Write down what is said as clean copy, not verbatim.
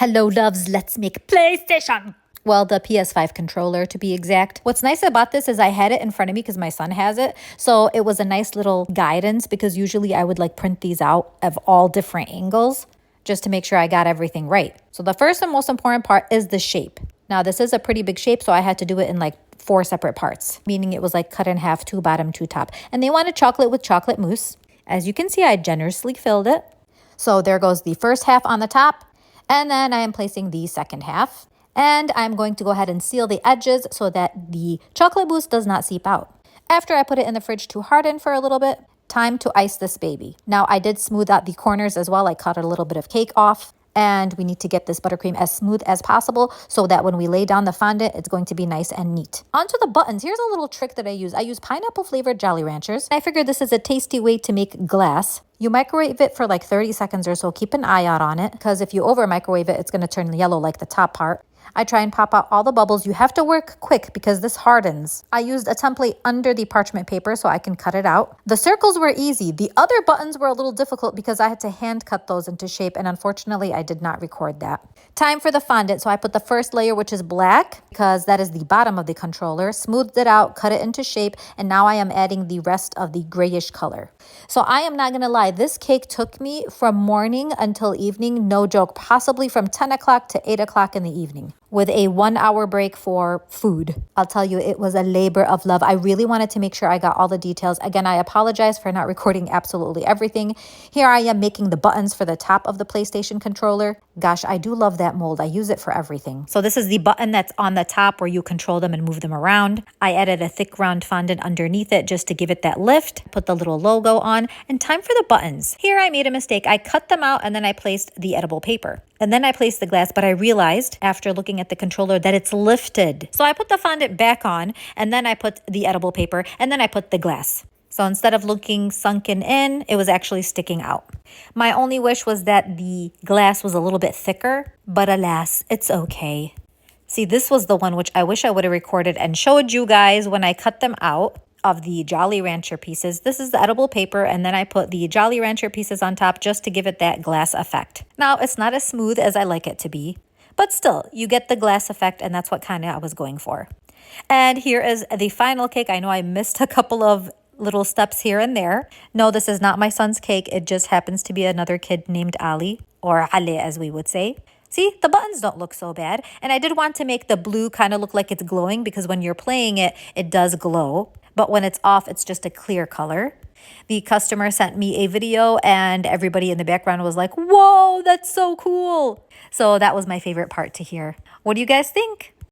Hello, loves. Let's make PlayStation. Well, the PS5 controller to be exact. What's nice about this is I had it in front of me because my son has it. So it was a nice little guidance because usually I would like print these out of all different angles just to make sure I got everything right. So the first and most important part is the shape. Now this is a pretty big shape, so I had to do it in like 4 separate parts, meaning it was like cut in half, 2 bottom, 2 top. And they wanted chocolate with chocolate mousse. As you can see, I generously filled it. So there goes the first half on the top. And then I am placing the second half. And I'm going to go ahead and seal the edges so that the chocolate mousse does not seep out. After I put it in the fridge to harden for a little bit, time to ice this baby. Now I did smooth out the corners as well. I cut a little bit of cake off. And we need to get this buttercream as smooth as possible so that when we lay down the fondant, it's going to be nice and neat. Onto the buttons. Here's a little trick that I use. I use pineapple flavored Jolly Ranchers. I figured this is a tasty way to make glass. You microwave it for like 30 seconds or so. Keep an eye out on it because if you over microwave it, it's going to turn yellow like the top part. I try and pop out all the bubbles. You have to work quick because this hardens. I used a template under the parchment paper so I can cut it out. The circles were easy. The other buttons were a little difficult because I had to hand cut those into shape, and unfortunately I did not record that. Time for the fondant. So I put the first layer, which is black, because that is the bottom of the controller, smoothed it out, cut it into shape, and now I am adding the rest of the grayish color. So I am not gonna lie, this cake took me from morning until evening, no joke, possibly from 10 o'clock to 8 o'clock in the evening, with a 1-hour break for food. I'll tell you, it was a labor of love. I really wanted to make sure I got all the details. Again, I apologize for not recording absolutely everything. Here I am making the buttons for the top of the PlayStation controller. Gosh, I do love that mold. I use it for everything. So this is the button that's on the top where you control them and move them around. I added a thick round fondant underneath it just to give it that lift. Put the little logo on, and time for the buttons. Here I made a mistake. I cut them out and then I placed the edible paper. And then I placed the glass, but I realized after looking at the controller that it's lifted. So I put the fondant back on, and then I put the edible paper, and then I put the glass. So instead of looking sunken in, it was actually sticking out. My only wish was that the glass was a little bit thicker, but alas, it's okay. See, this was the one which I wish I would have recorded and showed you guys when I cut them out of the Jolly Rancher pieces. This is the edible paper, and then I put the Jolly Rancher pieces on top just to give it that glass effect. Now, it's not as smooth as I like it to be, but still, you get the glass effect, and that's what kind of I was going for. And here is the final cake. I know I missed a couple of little steps here and there. No, this is not my son's cake. It just happens to be another kid named Ali, or Ali as we would say. See, the buttons don't look so bad. And I did want to make the blue kind of look like it's glowing because when you're playing it, it does glow. But when it's off, it's just a clear color. The customer sent me a video and everybody in the background was like, whoa, that's so cool. So that was my favorite part to hear. What do you guys think?